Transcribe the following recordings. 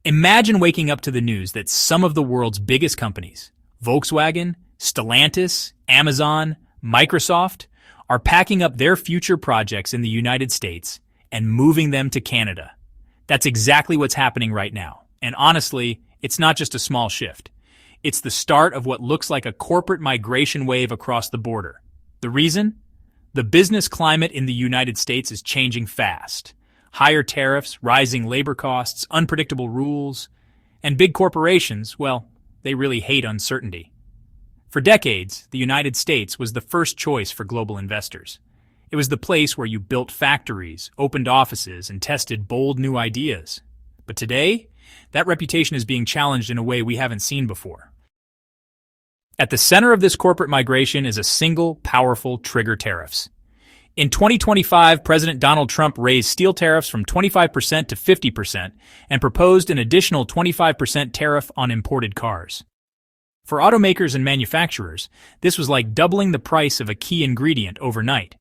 Imagine waking up to the news that some of the world's biggest companies, Volkswagen, Stellantis, Amazon, Microsoft, are packing up their future projects in the United States and moving them to Canada. That's exactly what's happening right now. And honestly, it's not just a small shift. It's the start of what looks like a corporate migration wave across the border. The reason? The business climate in the United States is changing fast. Higher tariffs, rising labor costs, unpredictable rules, and big corporations, well, they really hate uncertainty. For decades, the United States was the first choice for global investors. It was the place where you built factories, opened offices, and tested bold new ideas. But today, that reputation is being challenged in a way we haven't seen before. At the center of this corporate migration is a single, powerful trigger: tariffs. In 2025, President Donald Trump raised steel tariffs from 25% to 50% and proposed an additional 25% tariff on imported cars. For automakers and manufacturers, this was like doubling the price of a key ingredient overnight.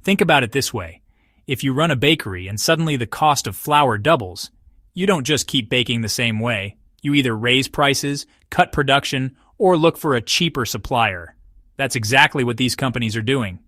Think about it this way. If you run a bakery and suddenly the cost of flour doubles, you don't just keep baking the same way. You either raise prices, cut production, or look for a cheaper supplier. That's exactly what these companies are doing.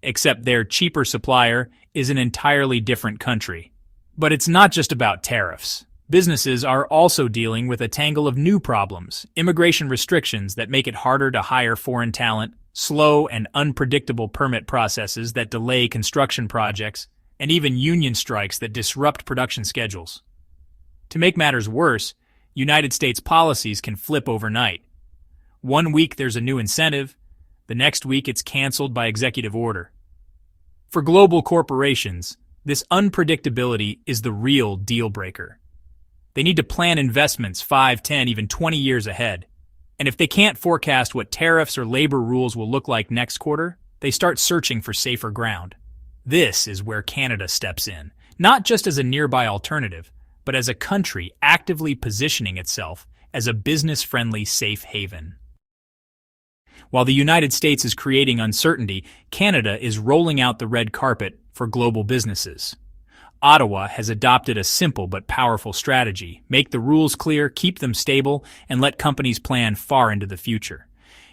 Except their cheaper supplier is an entirely different country. But it's not just about tariffs. Businesses are also dealing with a tangle of new problems: immigration restrictions that make it harder to hire foreign talent, slow and unpredictable permit processes that delay construction projects, and even union strikes that disrupt production schedules. To make matters worse, United States policies can flip overnight. One week there's a new incentive, the next week it's canceled by executive order. For global corporations, this unpredictability is the real deal breaker. They need to plan investments 5, 10, even 20 years ahead. And if they can't forecast what tariffs or labor rules will look like next quarter, they start searching for safer ground. This is where Canada steps in, not just as a nearby alternative, but as a country actively positioning itself as a business-friendly safe haven. While the United States is creating uncertainty, Canada is rolling out the red carpet for global businesses. Ottawa has adopted a simple but powerful strategy: make the rules clear, keep them stable, and let companies plan far into the future.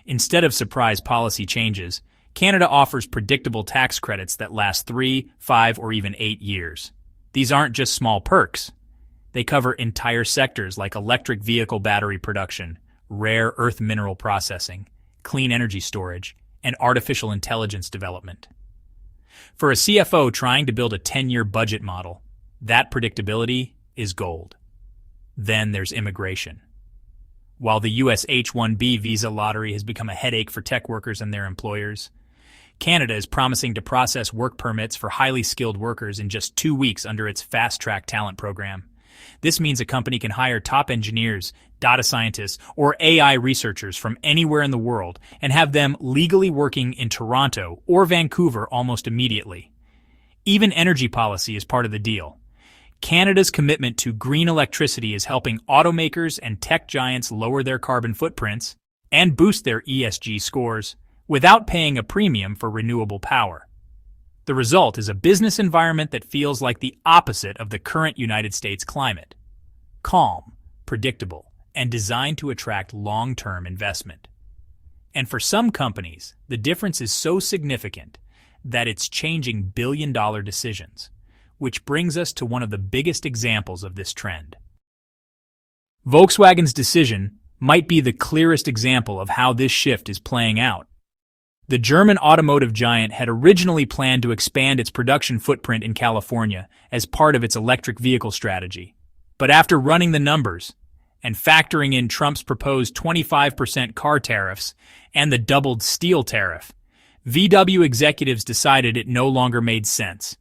Instead of surprise policy changes, Canada offers predictable tax credits that last 3, 5, or even 8 years. These aren't just small perks. They cover entire sectors like electric vehicle battery production, rare earth mineral processing, clean energy storage, and artificial intelligence development. For a CFO trying to build a 10-year budget model, that predictability is gold. Then there's immigration. While the U.S. H-1B visa lottery has become a headache for tech workers and their employers, Canada is promising to process work permits for highly skilled workers in just 2 weeks under its fast-track talent program. This means a company can hire top engineers, data scientists, or AI researchers from anywhere in the world and have them legally working in Toronto or Vancouver almost immediately. Even energy policy is part of the deal. Canada's commitment to green electricity is helping automakers and tech giants lower their carbon footprints and boost their ESG scores without paying a premium for renewable power. The result is a business environment that feels like the opposite of the current United States climate: calm, predictable, and designed to attract long-term investment. And for some companies, the difference is so significant that it's changing billion-dollar decisions, which brings us to one of the biggest examples of this trend. Volkswagen's decision might be the clearest example of how this shift is playing out. The German automotive giant had originally planned to expand its production footprint in California as part of its electric vehicle strategy. But after running the numbers and factoring in Trump's proposed 25% car tariffs and the doubled steel tariff, VW executives decided it no longer made sense.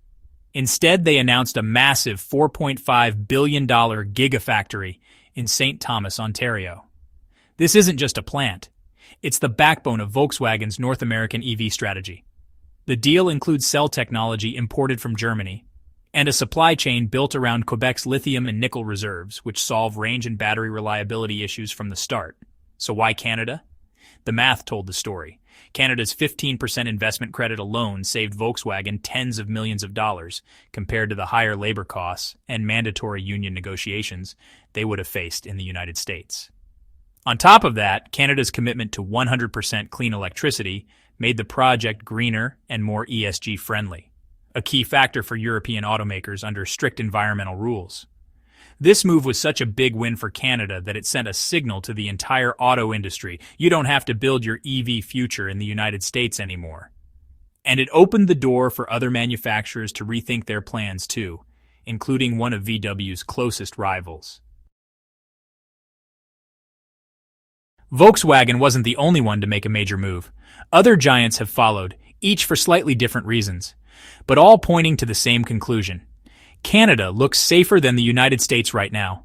Instead, they announced a massive $4.5 billion Gigafactory in St. Thomas, Ontario. This isn't just a plant. It's the backbone of Volkswagen's North American EV strategy. The deal includes cell technology imported from Germany and a supply chain built around Quebec's lithium and nickel reserves, which solve range and battery reliability issues from the start. So why Canada? The math told the story. Canada's 15% investment credit alone saved Volkswagen tens of millions of dollars compared to the higher labor costs and mandatory union negotiations they would have faced in the United States. On top of that, Canada's commitment to 100% clean electricity made the project greener and more ESG-friendly, a key factor for European automakers under strict environmental rules. This move was such a big win for Canada that it sent a signal to the entire auto industry: you don't have to build your EV future in the United States anymore. And it opened the door for other manufacturers to rethink their plans too, including one of VW's closest rivals. Volkswagen wasn't the only one to make a major move. Other giants have followed, each for slightly different reasons, but all pointing to the same conclusion. Canada looks safer than the United States right now.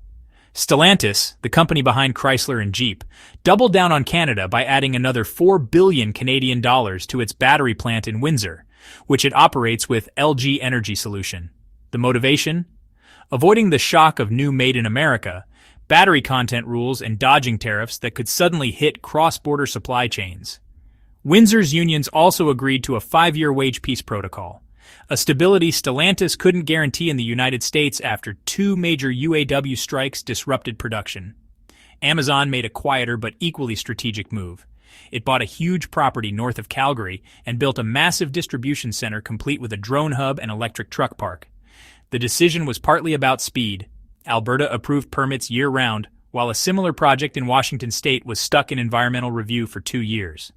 Stellantis, the company behind Chrysler and Jeep, doubled down on Canada by adding another 4 billion Canadian dollars to its battery plant in Windsor, which it operates with LG Energy Solution. The motivation? Avoiding the shock of new Made in America, battery content rules, and dodging tariffs that could suddenly hit cross-border supply chains. Windsor's unions also agreed to a 5-year wage peace protocol, a stability Stellantis couldn't guarantee in the United States after 2 major UAW strikes disrupted production. Amazon made a quieter but equally strategic move. It bought a huge property north of Calgary and built a massive distribution center complete with a drone hub and electric truck park. The decision was partly about speed. Alberta approved permits year-round, while a similar project in Washington state was stuck in environmental review for 2 years.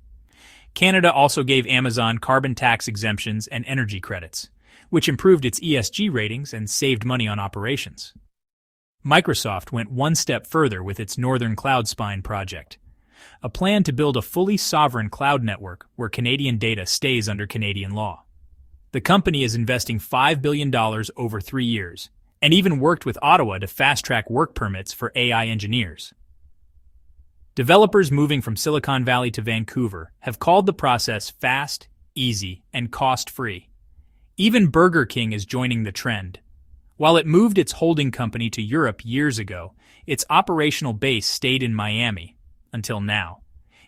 Canada also gave Amazon carbon tax exemptions and energy credits, which improved its ESG ratings and saved money on operations. Microsoft went one step further with its Northern Cloud Spine project, a plan to build a fully sovereign cloud network where Canadian data stays under Canadian law. The company is investing $5 billion over 3 years, and even worked with Ottawa to fast-track work permits for AI engineers. Developers moving from Silicon Valley to Vancouver have called the process fast, easy, and cost-free. Even Burger King is joining the trend. While it moved its holding company to Europe years ago, its operational base stayed in Miami, until now.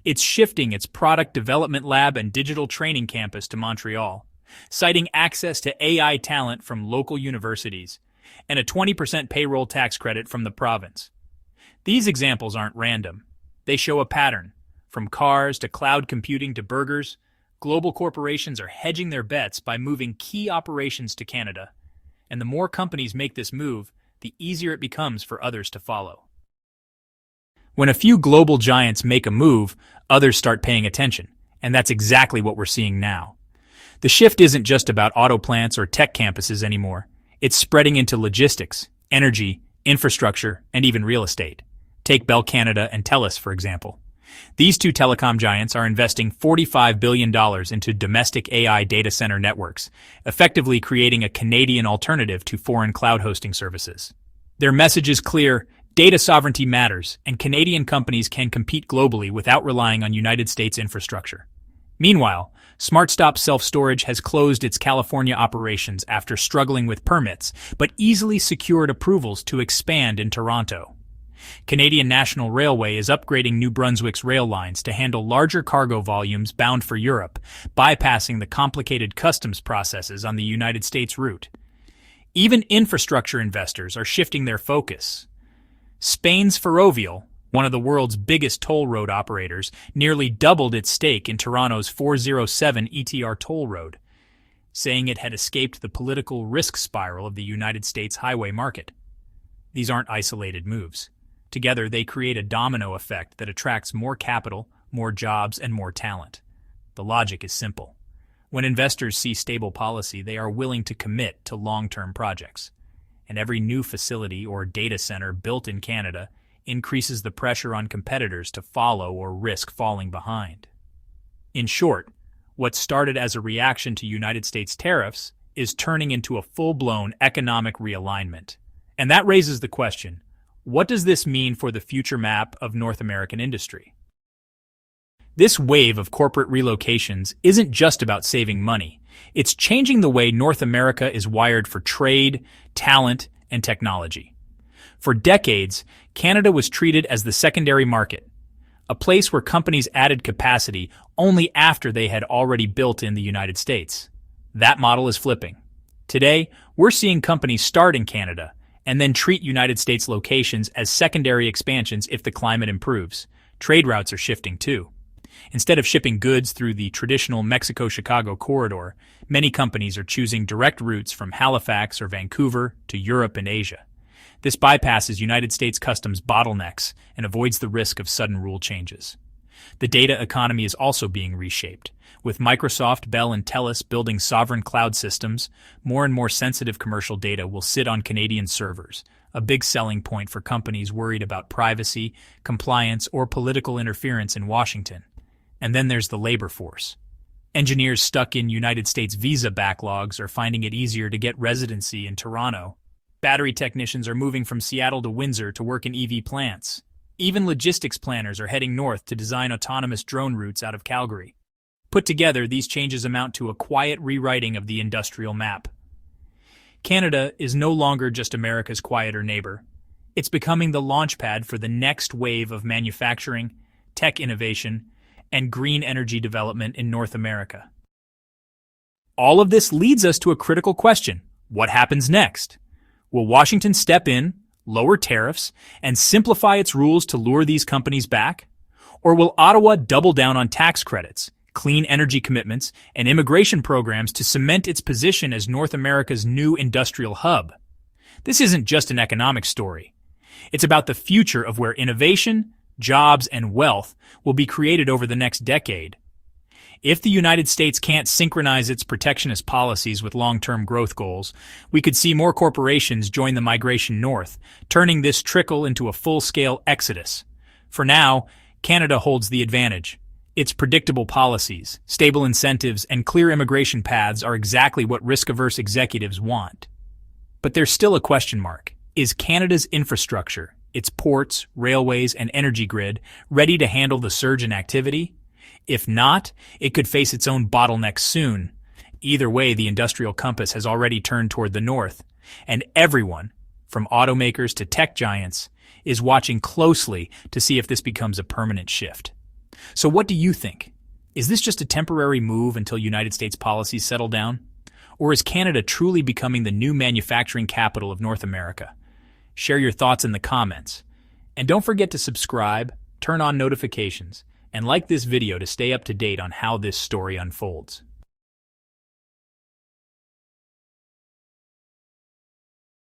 It's shifting its product development lab and digital training campus to Montreal, citing access to AI talent from local universities, and a 20% payroll tax credit from the province. These examples aren't random. They show a pattern. From cars to cloud computing to burgers, global corporations are hedging their bets by moving key operations to Canada. And the more companies make this move, the easier it becomes for others to follow. When a few global giants make a move, others start paying attention, and that's exactly what we're seeing now. The shift isn't just about auto plants or tech campuses anymore. It's spreading into logistics, energy, infrastructure, and even real estate. Take Bell Canada and TELUS, for example. These two telecom giants are investing $45 billion into domestic AI data center networks, effectively creating a Canadian alternative to foreign cloud hosting services. Their message is clear: data sovereignty matters, and Canadian companies can compete globally without relying on United States infrastructure. Meanwhile, SmartStop Self-Storage has closed its California operations after struggling with permits, but easily secured approvals to expand in Toronto. Canadian National Railway is upgrading New Brunswick's rail lines to handle larger cargo volumes bound for Europe, bypassing the complicated customs processes on the United States route. Even infrastructure investors are shifting their focus. Spain's Ferrovial, one of the world's biggest toll road operators, nearly doubled its stake in Toronto's 407 ETR toll road, saying it had escaped the political risk spiral of the United States highway market. These aren't isolated moves. Together, they create a domino effect that attracts more capital, more jobs, and more talent. The logic is simple. When investors see stable policy, they are willing to commit to long-term projects. And every new facility or data center built in Canada increases the pressure on competitors to follow or risk falling behind. In short, what started as a reaction to United States tariffs is turning into a full-blown economic realignment. And that raises the question: what does this mean for the future map of North American industry? This wave of corporate relocations isn't just about saving money. It's changing the way North America is wired for trade, talent, and technology. For decades, Canada was treated as the secondary market, a place where companies added capacity only after they had already built in the United States. That model is flipping. Today, we're seeing companies start in Canada and then treat United States locations as secondary expansions if the climate improves. Trade routes are shifting too. Instead of shipping goods through the traditional Mexico-Chicago corridor, many companies are choosing direct routes from Halifax or Vancouver to Europe and Asia. This bypasses United States customs bottlenecks and avoids the risk of sudden rule changes. The data economy is also being reshaped. With Microsoft, Bell, and TELUS building sovereign cloud systems, more and more sensitive commercial data will sit on Canadian servers, a big selling point for companies worried about privacy, compliance, or political interference in Washington. And then there's the labor force. Engineers stuck in United States visa backlogs are finding it easier to get residency in Toronto. Battery technicians are moving from Seattle to Windsor to work in EV plants. Even logistics planners are heading north to design autonomous drone routes out of Calgary. Put together, these changes amount to a quiet rewriting of the industrial map. Canada is no longer just America's quieter neighbor. It's becoming the launchpad for the next wave of manufacturing, tech innovation, and green energy development in North America. All of this leads us to a critical question. What happens next? Will Washington step in, lower tariffs, and simplify its rules to lure these companies back? Or will Ottawa double down on tax credits, clean energy commitments, and immigration programs to cement its position as North America's new industrial hub? This isn't just an economic story. It's about the future of where innovation, jobs, and wealth will be created over the next decade. If the United States can't synchronize its protectionist policies with long-term growth goals, we could see more corporations join the migration north, turning this trickle into a full-scale exodus. For now, Canada holds the advantage. Its predictable policies, stable incentives, and clear immigration paths are exactly what risk-averse executives want. But there's still a question mark. Is Canada's infrastructure, its ports, railways, and energy grid, ready to handle the surge in activity? If not, it could face its own bottlenecks soon. Either way, the industrial compass has already turned toward the north, and everyone, from automakers to tech giants, is watching closely to see if this becomes a permanent shift. So what do you think? Is this just a temporary move until United States policies settle down? Or is Canada truly becoming the new manufacturing capital of North America? Share your thoughts in the comments. And don't forget to subscribe, turn on notifications, and like this video to stay up to date on how this story unfolds.